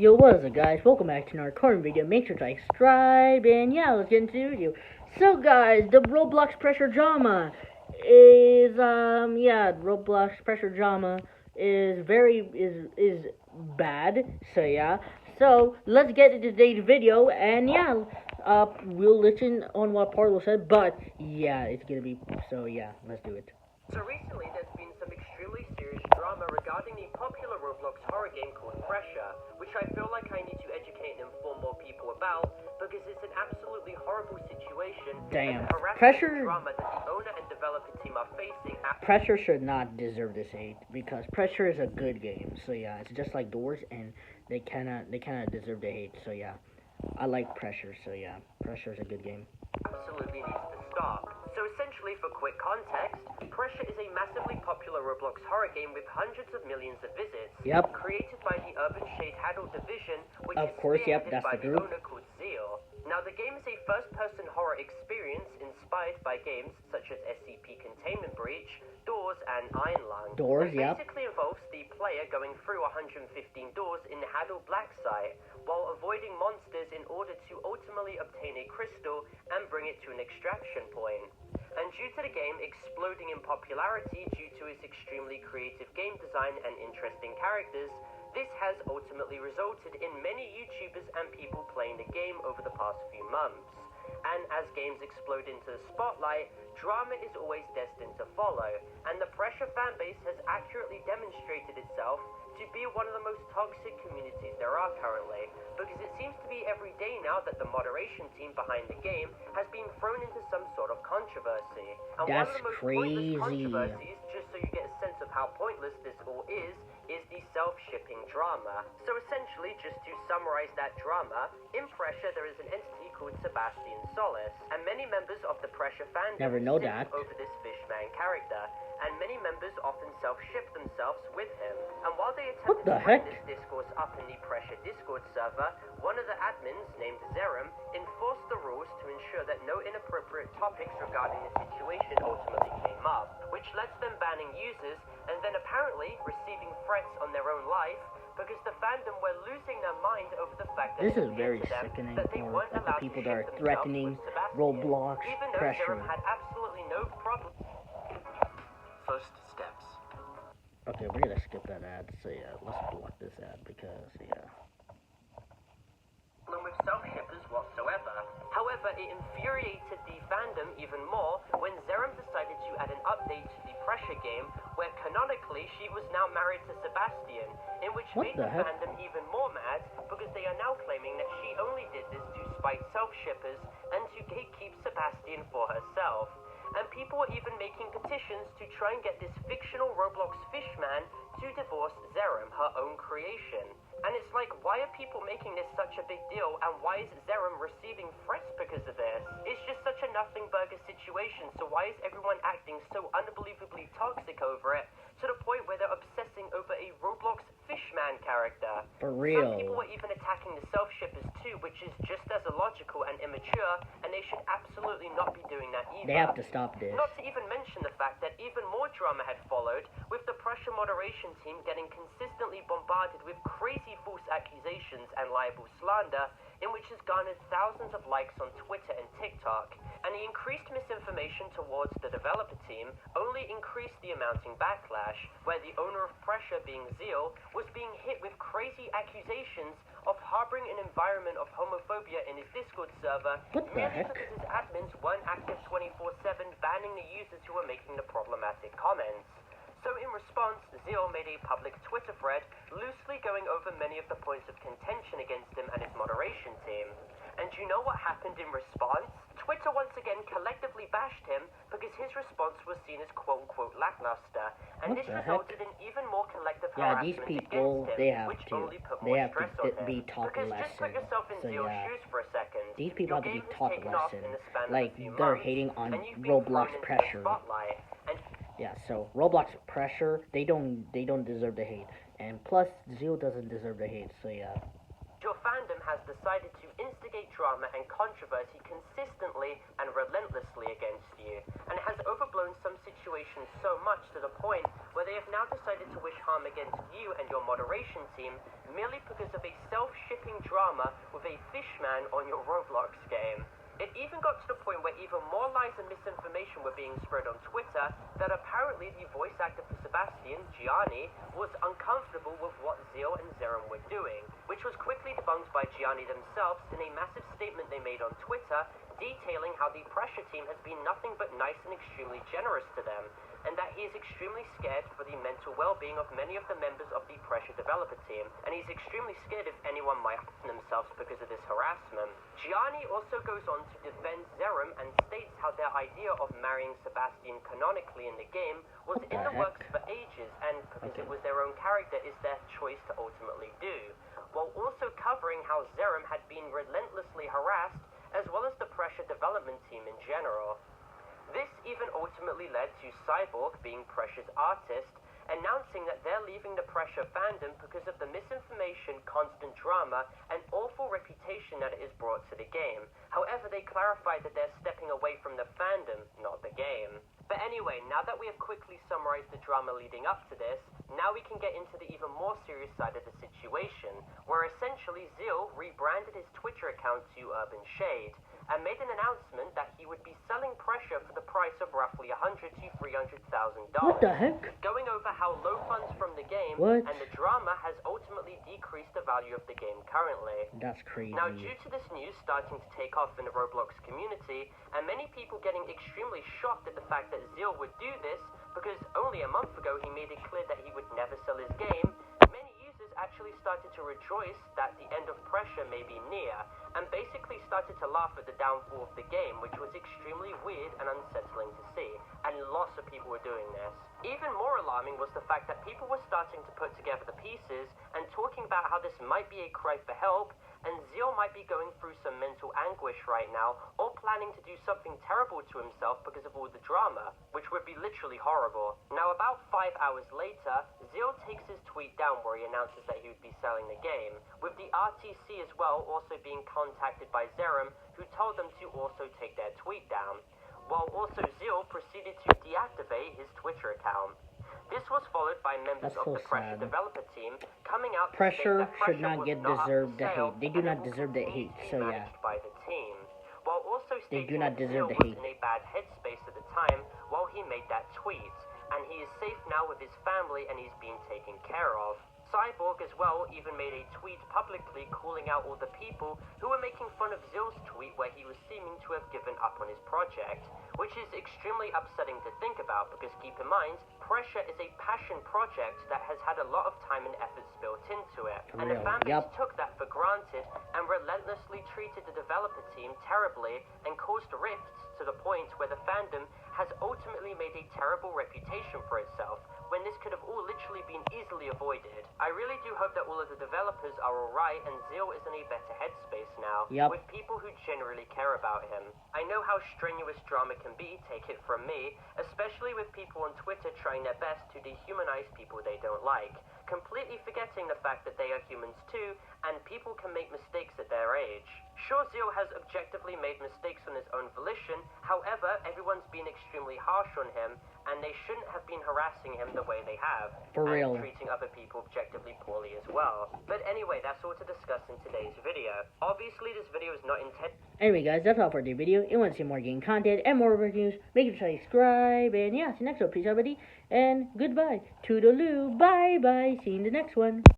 Yo, what is up, guys? Welcome back to another recording video. Make sure to like, subscribe, and yeah, let's get into the video. So, guys, the Roblox pressure drama is Roblox pressure drama is bad. So yeah, so let's get into today's video, and yeah, we'll listen on what Parlo said, but yeah, it's gonna be so yeah, let's do it. So recently there's been some extremely serious drama regarding the popular Roblox horror game called Pressure, which I feel like I need to educate and inform more people about, because it's an absolutely horrible situation. Damn. And harassment Pressure drama that the owner and developer team are facing. Pressure should not deserve this hate, because Pressure is a good game. So yeah, it's just like Doors, and they cannot deserve the hate. So yeah, I like Pressure. So yeah, Pressure is a good game. Absolutely needs to stop. So essentially, for quick context, Pressure is a massively popular Roblox horror game with hundreds of millions of visits. Yep. Created by the Urban Shade Haddle division, which Of is course, yep, spearheaded that's by the the group. owner called Zeal. Now, the game is a first-person horror experience inspired by games such as SCP Containment Breach, Doors, and Iron Lung. Doors, It yep. basically involves the player going through 115 doors in the Haddle Black site, while avoiding monsters in order to ultimately obtain a crystal and bring it to an extraction point. And due to the game exploding in popularity due to its extremely creative game design and interesting characters, this has ultimately resulted in many YouTubers and people playing the game over the past few months. And as games explode into the spotlight, drama is always destined to follow, and the Pressure fanbase has accurately demonstrated itself to be one of the most toxic communities there are currently, because it seems to be every day now that the moderation team behind the game has been thrown into some sort of controversy. And That's one of the most crazy. pointless controversies, just so you get a sense of how pointless this all is the self-shipping drama. So essentially, just to summarize that drama, in Pressure there is an entity called Sebastian Solis, and many members of the Pressure fandom Never know simp that. over this Fishman character, and many members often self-ship themselves with him. And while they What attempted the to bring heck? this discourse up in the Pressure Discord server, one of the admins, named Zerum, enforced the rules to ensure that no inappropriate topics regarding the situation ultimately came up, which led to them banning users and then apparently receiving threats on their own life, because the fandom were losing their mind over the fact that This it is very appeared to them sickening that they for weren't the allowed people to that are ship themselves threatening with Sebastian, Roblox even though Pressure. Zerum had absolutely no problem. First steps. Okay, we're gonna skip that ad. So yeah, let's block this ad because yeah. With self-shippers whatsoever. However, it infuriated the fandom even more when Zerum decided to add an update to the Pressure game where canonically she was now married to Sebastian, in which What made the the heck? fandom even more mad because they are now claiming that she only did this to spite self-shippers and to gatekeep Sebastian for herself. And people were even making petitions to try and get this fictional Roblox fishman to divorce Zerum, her own creation. And it's like, why are people making this such a big deal, and why is Zerum receiving threats because of this? It's just such a nothing burger situation, so why is everyone acting so unbelievably toxic over it, to the point where they're obsessing over a Roblox fishman character? For real. Some people were even attacking the self-shippers too, which is just as illogical and immature, and they should absolutely not be doing that either. They have to stop this. Not to even mention the fact that even more drama had followed, with the Pressure moderation team getting consistently bombarded with crazy false accusations and liable slander, in which has garnered thousands of likes on Twitter and TikTok. And the increased misinformation towards the developer team only increased the amounting backlash, where the owner of Pressure, being Zeal, was being hit with crazy accusations of harboring an environment of homophobia in his Discord server, What the merely heck? because his admins weren't active 24/7, banning the users who were making the problematic comments. So in response, Zeal made a public Twitter thread loosely going over many of the points of contention against him and his moderation team. And do you know what happened in response? Twitter once again collectively bashed him because his response was seen as quote-unquote lackluster, and What this the heck? resulted in even more collective Yeah, harassment these people, against him, they have which to. only put They more have stress to on him. be taught a Because just put lesson. yourself in So Zeal's yeah, shoes for a second. these people Your have to be game has taught a taken off lesson. in the span of Like, a few they're months, hating on and you've been Roblox thrown into the Pressure. spotlight, and Yeah, so Roblox Pressure, they don't deserve the hate, and plus Zeal doesn't deserve the hate. So yeah. Your fandom has decided to instigate drama and controversy consistently and relentlessly against you, and has overblown some situations so much to the point where they have now decided to wish harm against you and your moderation team merely because of a self-shipping drama with a fishman on your Roblox game. It even got to the point where even more lies and misinformation were being spread on Twitter that apparently the voice actor for Sebastian, Gianni, was uncomfortable with what Zeal and Zerum were doing, which was quickly debunked by Gianni themselves in a massive statement they made on Twitter detailing how the Pressure team has been nothing but nice and extremely generous to them, and that he is extremely scared for the mental well-being of many of the members of the Pressure developer team, and he's extremely scared if anyone might harm themselves because of this harassment. Gianni also goes on to defend Zerum and states how their idea of marrying Sebastian canonically in the game was in the works for ages, and because it was their own character, is their choice to ultimately do, while also covering how Zerum had been relentlessly harassed, as well as the Pressure development team in general. This even ultimately led to Cyborg, being Pressure's artist, announcing that they're leaving the Pressure fandom because of the misinformation, constant drama, and awful reputation that it has brought to the game. However, they clarified that they're stepping away from the fandom, not the game. But anyway, now that we have quickly summarized the drama leading up to this, now we can get into the even more serious side of the situation, where essentially Zeal rebranded his Twitter account to Urban Shade, and made an announcement that he would be selling Pressure for the price of roughly $100,000 to $300,000. What the heck? Going over how low funds from the game and the drama has ultimately decreased the value of the game currently. That's crazy. Now, due to this news starting to take off in the Roblox community, and many people getting extremely shocked at the fact that Zeal would do this, because only a month ago he made it clear that he would never sell his game, many users actually started to rejoice that the end of Pressure may be near, and basically started to laugh at the downfall of the game, which was extremely weird and unsettling to see, and lots of people were doing this. Even more alarming was the fact that people were starting to put together the pieces and talking about how this might be a cry for help, and Zeal might be going through some mental anguish right now, or planning to do something terrible to himself because of all the drama, which would be literally horrible. Now, about 5 hours later, Zeal takes his tweet down where he announces that he would be selling the game, with the RTC as well also being contacted by Zerum, who told them to also take their tweet down, while also Zeal proceeded to deactivate his Twitter account. This was followed by members of the Pressure developer team coming out to say that should not get deserved the hate. They do not deserve the hate, so yeah. By the team, while also they do not deserve the hate. Was in a bad headspace at the time while he made that tweet, and he is safe now with his family and he's being taken care of. Cyborg as well even made a tweet publicly calling out all the people who were making fun of Zeal's tweet where he was seeming to have given up on his project, which is extremely upsetting to think about because keep in mind, Pressure is a passion project that has had a lot of time and efforts built into it, and the fanbase took that for granted and relentlessly treated the developer team terribly and caused rifts to the point where the fandom has ultimately made a terrible reputation for itself, when this could have all literally been easily avoided. I really do hope that all of the developers are alright and Zeal is in a better headspace now, with people who genuinely care about him. I know how strenuous drama can be, take it from me, especially with people on Twitter trying their best to dehumanize people they don't like, completely forgetting the fact that they are humans too, and people can make mistakes at their age. Sure, Zeal has objectively made mistakes on his own volition, however, everyone's been extremely harsh on him, and they shouldn't have been harassing him the way they have, and treating other people objectively poorly as well. But anyway, that's all to discuss in today's video. Obviously, this video is not intended... Anyway guys, that's all for the video. If you want to see more game content and more reviews, make sure to subscribe, and yeah, see you next one. Peace out, buddy, and goodbye. Toodaloo, bye-bye, see you in the next one.